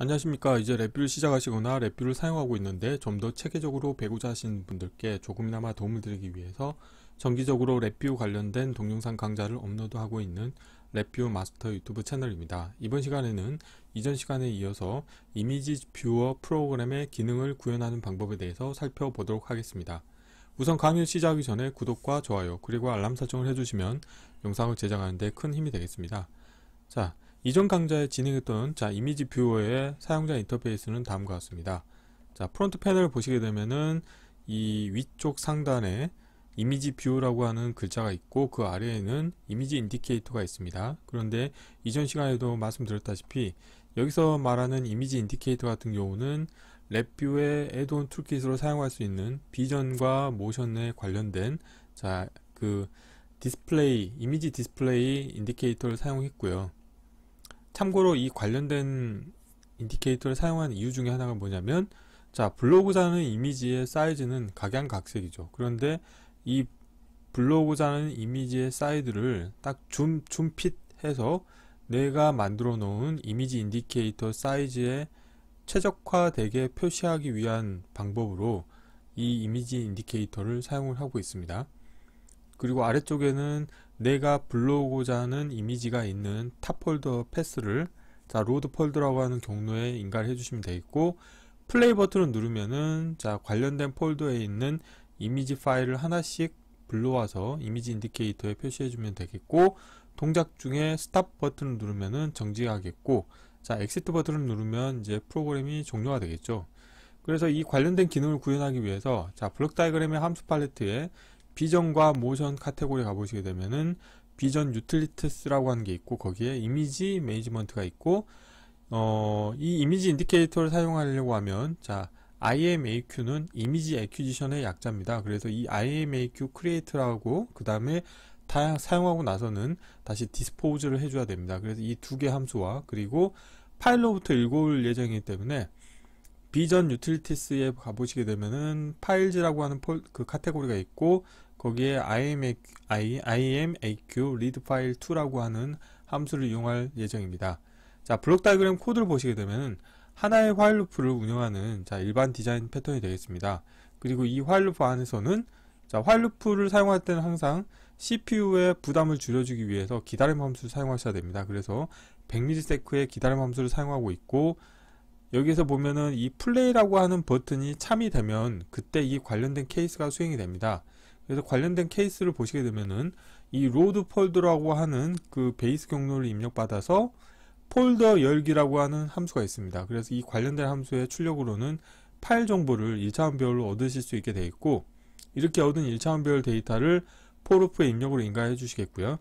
안녕하십니까. 이제 랩뷰를 시작하시거나 랩뷰를 사용하고 있는데 좀 더 체계적으로 배우자 하시는 분들께 조금이나마 도움을 드리기 위해서 정기적으로 랩뷰 관련된 동영상 강좌를 업로드하고 있는 랩뷰 마스터 유튜브 채널입니다. 이번 시간에는 이전 시간에 이어서 이미지 뷰어 프로그램의 기능을 구현하는 방법에 대해서 살펴보도록 하겠습니다. 우선 강의 시작하기 전에 구독과 좋아요 그리고 알람 설정을 해주시면 영상을 제작하는 데 큰 힘이 되겠습니다. 자, 이전 강좌에 진행했던 이미지 뷰어의 사용자 인터페이스는 다음과 같습니다. 자, 프론트 패널을 보시게 되면은 이 위쪽 상단에 이미지 뷰어라고 하는 글자가 있고 그 아래에는 이미지 인디케이터가 있습니다. 그런데 이전 시간에도 말씀드렸다시피 여기서 말하는 이미지 인디케이터 같은 경우는 랩뷰의 애드온 툴킷으로 사용할 수 있는 비전과 모션에 관련된 디스플레이, 이미지 디스플레이 인디케이터를 사용했고요. 참고로 이 관련된 인디케이터를 사용한 이유 중에 하나가 뭐냐면, 블로우고자 하는 이미지의 사이즈는 각양각색이죠. 그런데 이 블로우고자 하는 이미지의 사이즈를 딱 줌핏해서 내가 만들어 놓은 이미지 인디케이터 사이즈에 최적화되게 표시하기 위한 방법으로 이 이미지 인디케이터를 사용을 하고 있습니다. 그리고 아래쪽에는 내가 불러오고자 하는 이미지가 있는 탑 폴더 패스를 로드 폴더라고 하는 경로에 인가를 해주시면 되겠고, 플레이 버튼을 누르면은 관련된 폴더에 있는 이미지 파일을 하나씩 불러와서 이미지 인디케이터에 표시해주면 되겠고, 동작 중에 스탑 버튼을 누르면은 정지하겠고, 엑시트 버튼을 누르면 이제 프로그램이 종료가 되겠죠. 그래서 이 관련된 기능을 구현하기 위해서 블록 다이그램의 함수 팔레트에 비전과 모션 카테고리 가보시게 되면은 비전 유틸리티스라고 하는 게 있고, 거기에 이미지 매니지먼트가 있고, 이 이미지 인디케이터를 사용하려고 하면 IMAQ는 이미지 애퀴지션의 약자입니다. 그래서 이 IMAQ 크리에이트라고 그 다음에 다 사용하고 나서는 다시 디스포즈를 해줘야 됩니다. 그래서 이 두 개 함수와 그리고 파일로부터 읽어올 예정이기 때문에 비전 유틸리티스에 가보시게 되면은 파일즈라고 하는 그 카테고리가 있고, 거기에 IMAQ read file 2라고 하는 함수를 이용할 예정입니다. 블록 다이그램 코드를 보시게 되면은 하나의 화일 루프를 운영하는 일반 디자인 패턴이 되겠습니다. 그리고 이 화일 루프 안에서는 화일 루프를 사용할 때는 항상 CPU의 부담을 줄여주기 위해서 기다림 함수를 사용하셔야 됩니다. 그래서 100ms의 기다림 함수를 사용하고 있고, 여기서 보면은 이 플레이라고 하는 버튼이 참이 되면 그때 이 관련된 케이스가 수행이 됩니다. 그래서 관련된 케이스를 보시게 되면은 이 로드 폴더라고 하는 그 베이스 경로를 입력받아서 폴더 열기라고 하는 함수가 있습니다. 그래서 이 관련된 함수의 출력으로는 파일 정보를 1차원 배열로 얻으실 수 있게 되어 있고, 이렇게 얻은 1차원 배열 데이터를 포르프의 입력으로 인가해 주시겠고요.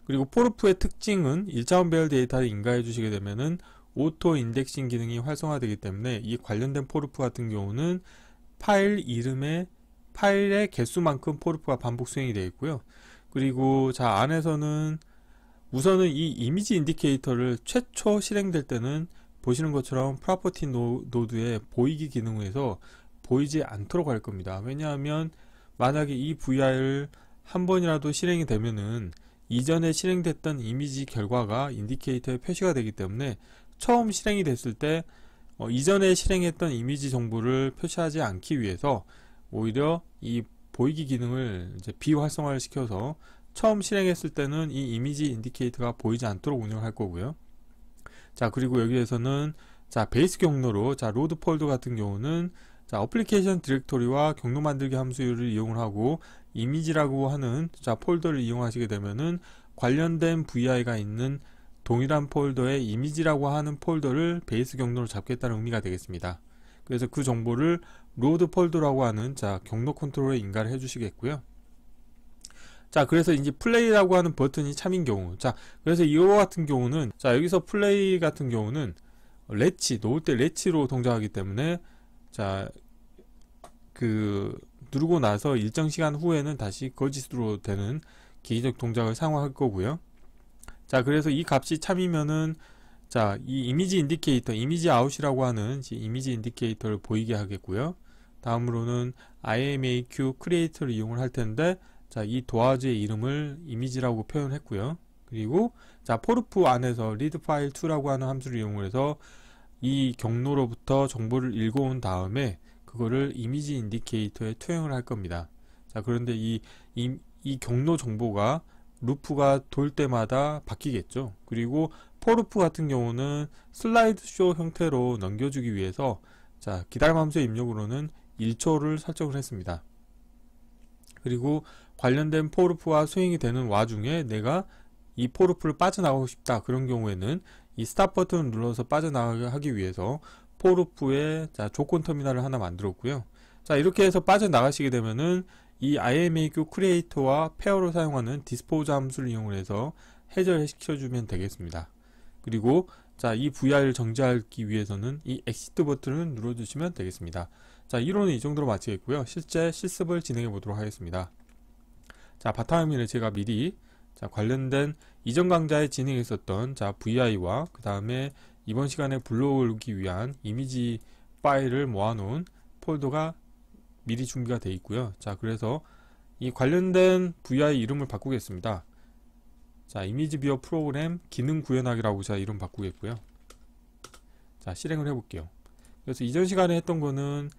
그리고 포르프의 특징은 1차원 배열 데이터를 인가해 주시게 되면은 오토 인덱싱 기능이 활성화되기 때문에 이 관련된 포르프 같은 경우는 파일 이름의 파일의 개수만큼 포르프가 반복 수행이 되어 있고요. 그리고 안에서는 우선은 이 이미지 인디케이터를 최초 실행될 때는 보시는 것처럼 프로퍼티 노드의 보이기 기능에서 보이지 않도록 할 겁니다. 왜냐하면 만약에 이 VR을 한 번이라도 실행이 되면은 이전에 실행됐던 이미지 결과가 인디케이터에 표시가 되기 때문에 처음 실행이 됐을 때 이전에 실행했던 이미지 정보를 표시하지 않기 위해서 오히려 이 보이기 기능을 이제 비활성화를 시켜서 처음 실행했을 때는 이 이미지 인디케이터가 보이지 않도록 운영할 거고요. 그리고 여기에서는 베이스 경로로 로드 폴더 같은 경우는 어플리케이션 디렉토리와 경로 만들기 함수를 이용을 하고, 이미지라고 하는 폴더를 이용하시게 되면은 관련된 VI가 있는 동일한 폴더의 이미지라고 하는 폴더를 베이스 경로로 잡겠다는 의미가 되겠습니다. 그래서 그 정보를 로드 폴더라고 하는 경로 컨트롤에 인가를 해주시겠고요. 그래서 이제 플레이라고 하는 버튼이 참인 경우, 그래서 이거 같은 경우는 여기서 플레이 같은 경우는 렛치 놓을 때 렛치로 동작하기 때문에 누르고 나서 일정 시간 후에는 다시 거짓으로 되는 기기적 동작을 사용할 거고요. 그래서 이 값이 참이면은 이 이미지 인디케이터, 이미지 아웃이라고 하는 이미지 인디케이터를 보이게 하겠고요. 다음으로는 IMAQ 크리에이터를 이용을 할 텐데, 이 도화지의 이름을 이미지라고 표현했고요. 그리고 자 포르프 안에서 readfile2라고 하는 함수를 이용해서 이 경로로부터 정보를 읽어온 다음에 그거를 이미지 인디케이터에 투영을 할 겁니다. 자 그런데 이 경로 정보가 루프가 돌 때마다 바뀌겠죠. 그리고 포르프 같은 경우는 슬라이드 쇼 형태로 넘겨주기 위해서 자 기다림 함수의 입력으로는 1초를 설정을 했습니다. 그리고 관련된 포르프와 수행이 되는 와중에 내가 이 포르프를 빠져나가고 싶다 그런 경우에는 이 스탑 버튼을 눌러서 빠져나가게 하기 위해서 포르프에 자 조건 터미널을 하나 만들었고요. 자 이렇게 해서 빠져나가시게 되면은 이 IMAQ 크리에이터와 페어로 사용하는 디스포즈 함수를 이용해서 해제시켜주면 되겠습니다. 그리고 자 이 VI를 정지하기 위해서는 이 엑시트 버튼을 눌러주시면 되겠습니다. 자 이론은 이 정도로 마치겠고요. 실제 실습을 진행해 보도록 하겠습니다. 자 바탕화면에 제가 미리 자 관련된 이전 강좌에 진행했었던 자 VI와 그 다음에 이번 시간에 불러오기 위한 이미지 파일을 모아놓은 폴더가 미리 준비가 되어 있고요. 자 그래서 이 관련된 VI 이름을 바꾸겠습니다. 자 이미지 뷰어 프로그램 기능 구현하기라고 제가 이름 바꾸겠고요. 자 실행을 해볼게요. 그래서 이전 시간에 했던 거는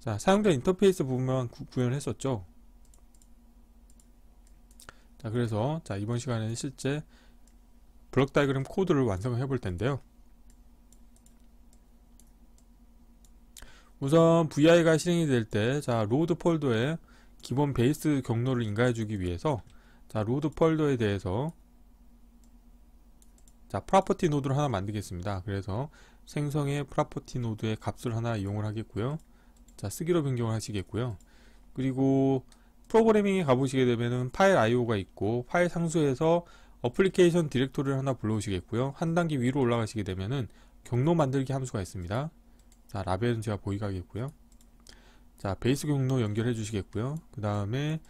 자 사용자 인터페이스 부분만 구현을 했었죠. 자 그래서 자 이번 시간에는 실제 블록 다이그램 코드를 완성을 해볼 텐데요. 우선 VI가 실행이 될 때 자 로드 폴더에 기본 베이스 경로를 인가해 주기 위해서 자 로드 폴더에 대해서 자 프로퍼티 노드를 하나 만들겠습니다. 그래서 생성의 프로퍼티 노드의 값을 하나 이용을 하겠고요. 자 쓰기로 변경을 하시겠고요. 그리고 프로그래밍에 가보시게 되면은 파일 IO가 있고 파일 상수에서 어플리케이션 디렉토리를 하나 불러오시겠고요. 한 단계 위로 올라가시게 되면은 경로 만들기 함수가 있습니다. 자 라벨은 제가 보이게 하겠고요. 자 베이스 경로 연결해 주시겠고요. 그 다음에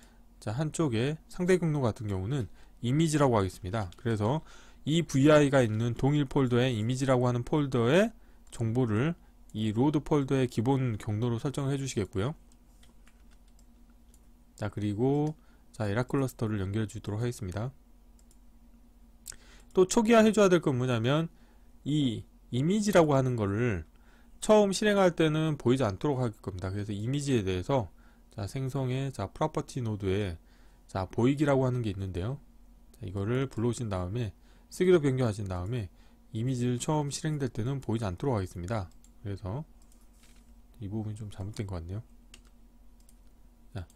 자 한쪽에 상대 경로 같은 경우는 이미지라고 하겠습니다. 그래서 이 VI가 있는 동일 폴더에 이미지라고 하는 폴더의 정보를 이 로드 폴더의 기본 경로로 설정을 해 주시겠고요. 자 그리고 자 에라 클러스터를 연결해 주도록 하겠습니다. 또 초기화 해줘야 될 건 뭐냐면 이 이미지라고 하는 거를 처음 실행할 때는 보이지 않도록 할 겁니다. 그래서 이미지에 대해서 자 생성의 자 프로퍼티 노드에 자 보이기라고 하는 게 있는데요. 자, 이거를 불러오신 다음에 쓰기로 변경하신 다음에 이미지를 처음 실행될 때는 보이지 않도록 하겠습니다. 그래서 이 부분이 좀 잘못된 것 같네요. 자,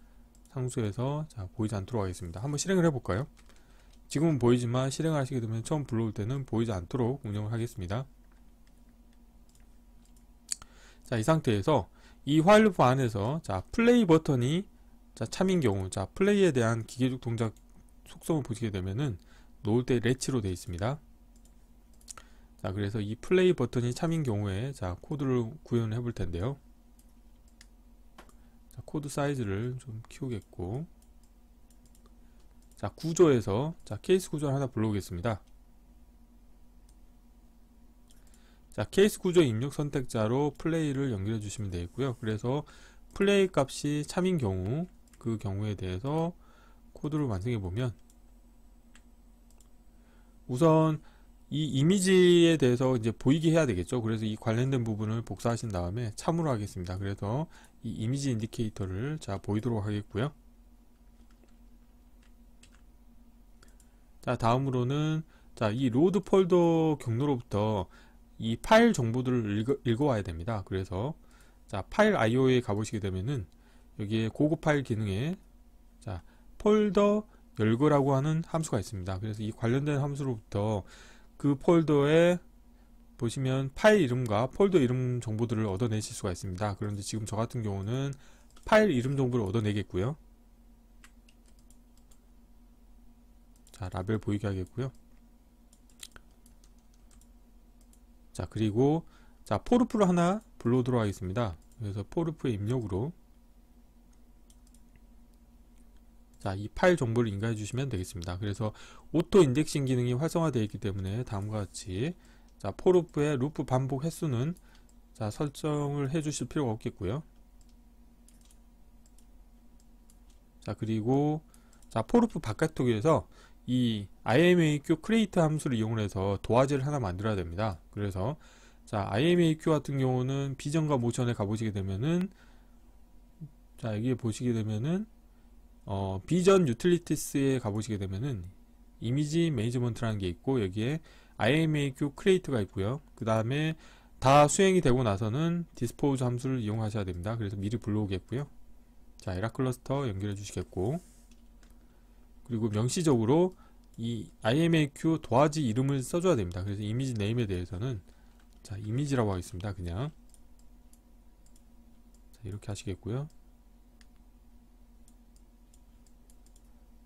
상수에서 자 보이지 않도록 하겠습니다. 한번 실행을 해볼까요? 지금은 보이지만 실행을 하시게 되면 처음 불러올 때는 보이지 않도록 운영을 하겠습니다. 자, 이 상태에서 이 while loop 안에서 자 플레이 버튼이 자 참인 경우 자 플레이에 대한 기계적 동작 속성을 보시게 되면은 놓을 때 렛치로 되어 있습니다. 자 그래서 이 플레이 버튼이 참인 경우에 자 코드를 구현을 해볼 텐데요. 자 코드 사이즈를 좀 키우겠고 자 구조에서 자 케이스 구조를 하나 불러오겠습니다. 자 케이스 구조 입력 선택자로 플레이를 연결해 주시면 되겠고요. 그래서 플레이 값이 참인 경우 그 경우에 대해서 코드를 완성해 보면 우선 이 이미지에 대해서 이제 보이게 해야 되겠죠. 그래서 이 관련된 부분을 복사하신 다음에 참으로 하겠습니다. 그래서 이 이미지 인디케이터를 자 보이도록 하겠고요. 자 다음으로는 자 이 로드 폴더 경로로부터 이 파일 정보들을 읽어와야 됩니다. 그래서 자 파일 IO에 가보시게 되면은 여기에 고급 파일 기능에 자 폴더 열거라고 하는 함수가 있습니다. 그래서 이 관련된 함수로부터 그 폴더에 보시면 파일 이름과 폴더 이름 정보들을 얻어내실 수가 있습니다. 그런데 지금 저 같은 경우는 파일 이름 정보를 얻어내겠고요. 자 라벨 보이게 하겠고요. 자 그리고 자 포르프를 하나 불러오도록 하겠습니다. 그래서 포르프의 입력으로 자 이 파일 정보를 인가해 주시면 되겠습니다. 그래서 오토 인덱싱 기능이 활성화되어 있기 때문에 다음과 같이 자 포르프의 루프 반복 횟수는 자 설정을 해 주실 필요가 없겠고요. 자 그리고 자 포르프 바깥쪽에서 이 imaq create 함수를 이용해서 도화지를 하나 만들어야 됩니다. 그래서 자, imaq 같은 경우는 비전과 모션에 가보시게 되면은, 자, 여기에 보시게 되면은 비전 유틸리티스에 가보시게 되면은 이미지 매니지먼트라는 게 있고, 여기에 imaq create가 있고요. 그 다음에 다 수행이 되고 나서는 dispose 함수를 이용하셔야 됩니다. 그래서 미리 불러오겠고요. 자, 에라 클러스터 연결해 주시겠고, 그리고 명시적으로 이 imaq 도화지 이름을 써줘야 됩니다. 그래서 이미지 네임에 대해서는 자, 이미지라고 하겠습니다. 그냥 자, 이렇게 하시겠고요.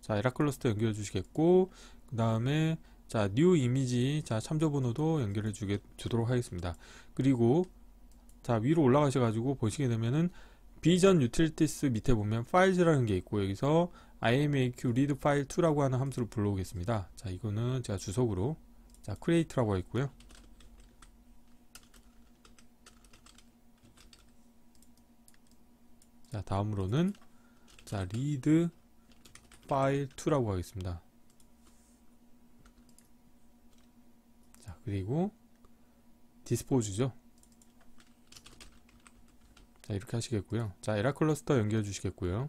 자, 에라 클러스터 연결해 주시겠고, 그 다음에 자, new 이미지, 자, 참조 번호도 연결해 주도록 하겠습니다. 그리고 자, 위로 올라가셔 가지고 보시게 되면은 비전 유틸리티스 밑에 보면 파일즈라는 게 있고, 여기서 imaq read file 2라고 하는 함수를 불러오겠습니다. 자, 이거는 제가 주석으로 자, create라고 했고요. 자, 다음으로는 자, read file 2라고 하겠습니다. 자, 그리고 dispose죠. 자, 이렇게 하시겠고요. 자, 에라 클러스터 연결해 주시겠고요.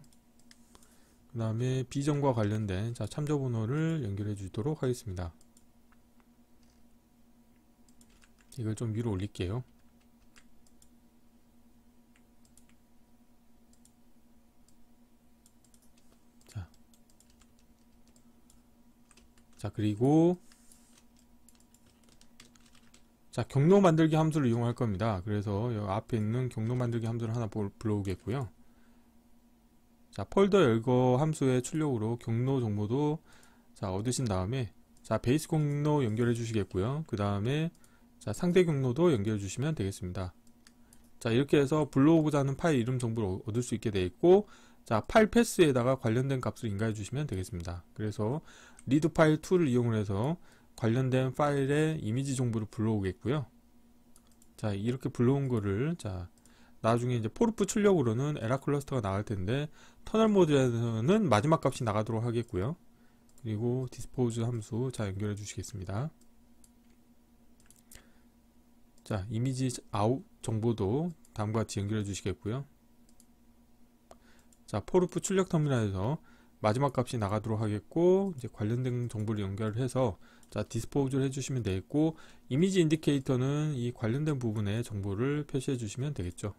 그 다음에 비전과 관련된 자, 참조 번호를 연결해 주도록 하겠습니다. 이걸 좀 위로 올릴게요. 자, 그리고 자, 경로 만들기 함수를 이용할 겁니다. 그래서 여기 앞에 있는 경로 만들기 함수를 하나 불러오겠고요. 자, 폴더 열거 함수의 출력으로 경로 정보도 자, 얻으신 다음에 자, 베이스 경로 연결해 주시겠고요. 그 다음에 자, 상대 경로도 연결해 주시면 되겠습니다. 자, 이렇게 해서 불러오고자 하는 파일 이름 정보를 얻을 수 있게 되어 있고, 자, 파일 패스에다가 관련된 값을 인가해 주시면 되겠습니다. 그래서 read file 2를 이용을 해서 관련된 파일의 이미지 정보를 불러오겠고요. 자, 이렇게 불러온 거를 자, 나중에 이제 포르프 출력으로는 에라 클러스터가 나갈 텐데, 터널 모드에서는 마지막 값이 나가도록 하겠고요. 그리고 디스포즈 함수 자, 연결해 주시겠습니다. 자, 이미지 아웃 정보도 다음과 같이 연결해 주시겠고요. 자, 포르프 출력 터미널에서 마지막 값이 나가도록 하겠고, 이제 관련된 정보를 연결해서 자, 디스포즈를 해주시면 되겠고, 이미지 인디케이터는 이 관련된 부분에 정보를 표시해 주시면 되겠죠.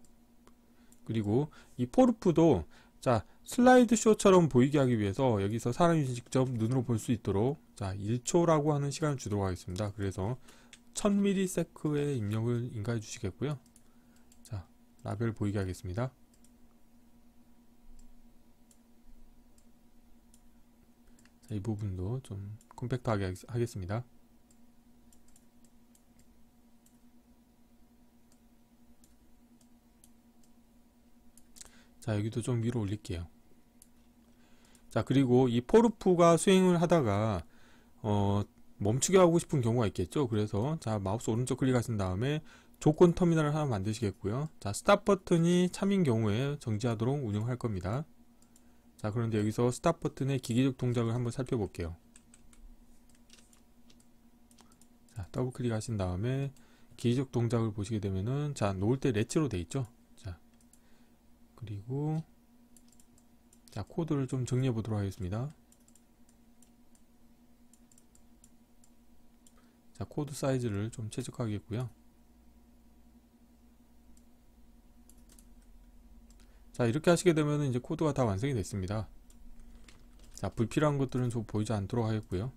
그리고 이 포르프도 자, 슬라이드 쇼처럼 보이게 하기 위해서 여기서 사람이 직접 눈으로 볼 수 있도록 자, 1초라고 하는 시간을 주도록 하겠습니다. 그래서 1000ms의 입력을 인가해 주시겠고요. 자, 라벨 보이게 하겠습니다. 자, 이 부분도 좀 컴팩트하게 하겠습니다. 자, 여기도 좀 위로 올릴게요. 자, 그리고 이 포르프가 수행을 하다가 멈추게 하고 싶은 경우가 있겠죠. 그래서 자, 마우스 오른쪽 클릭하신 다음에 조건 터미널을 하나 만드시겠고요. 자, 스탑 버튼이 참인 경우에 정지하도록 운영할 겁니다. 자, 그런데 여기서 스탑 버튼의 기계적 동작을 한번 살펴볼게요. 자, 더블 클릭하신 다음에 기계적 동작을 보시게 되면은 자, 놓을 때 렛츠로 돼 있죠. 자, 그리고 자, 코드를 좀 정리해 보도록 하겠습니다. 자, 코드 사이즈를 좀 최적화하겠고요. 자, 이렇게 하시게 되면 이제 코드가 다 완성이 됐습니다. 자, 불필요한 것들은 좀 보이지 않도록 하겠고요.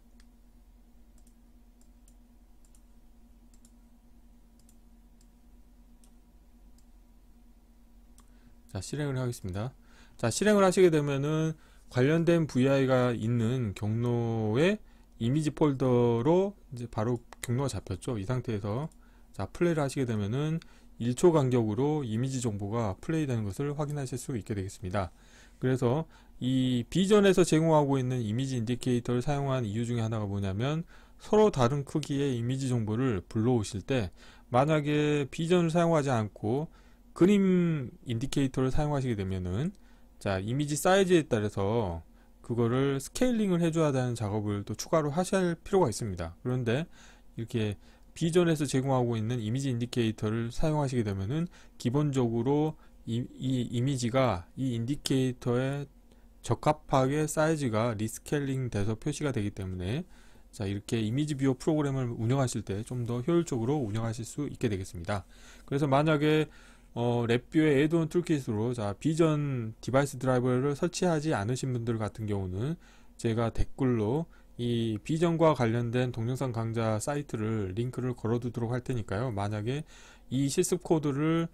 자, 실행을 하겠습니다. 자, 실행을 하시게 되면은 관련된 VI가 있는 경로의 이미지 폴더로 이제 바로 경로가 잡혔죠. 이 상태에서 자, 플레이를 하시게 되면은 1초 간격으로 이미지 정보가 플레이 되는 것을 확인하실 수 있게 되겠습니다. 그래서 이 비전에서 제공하고 있는 이미지 인디케이터를 사용한 이유 중에 하나가 뭐냐면, 서로 다른 크기의 이미지 정보를 불러오실 때 만약에 비전을 사용하지 않고 그림 인디케이터를 사용하시게 되면은 자, 이미지 사이즈에 따라서 그거를 스케일링을 해줘야 되는 작업을 또 추가로 하실 필요가 있습니다. 그런데 이렇게 비전에서 제공하고 있는 이미지 인디케이터를 사용하시게 되면은 기본적으로 이 이미지가 이 인디케이터에 적합하게 사이즈가 리스케일링 돼서 표시가 되기 때문에 자, 이렇게 이미지 뷰어 프로그램을 운영하실 때 좀 더 효율적으로 운영하실 수 있게 되겠습니다. 그래서 만약에 랩뷰의 애드온 툴킷으로 자, 비전 디바이스 드라이버를 설치하지 않으신 분들 같은 경우는 제가 댓글로 이 비전과 관련된 동영상 강좌 사이트를 링크를 걸어두도록 할 테니까요. 만약에 이 실습 코드를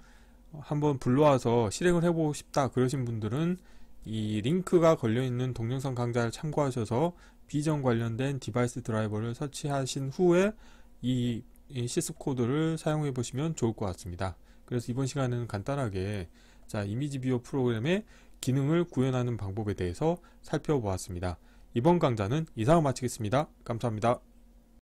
한번 불러와서 실행을 해보고 싶다 그러신 분들은 이 링크가 걸려있는 동영상 강좌를 참고하셔서 비전 관련된 디바이스 드라이버를 설치하신 후에 이 실습 코드를 사용해 보시면 좋을 것 같습니다. 그래서 이번 시간에는 간단하게 자, 이미지 뷰어 프로그램의 기능을 구현하는 방법에 대해서 살펴보았습니다. 이번 강좌는 이상으로 마치겠습니다. 감사합니다.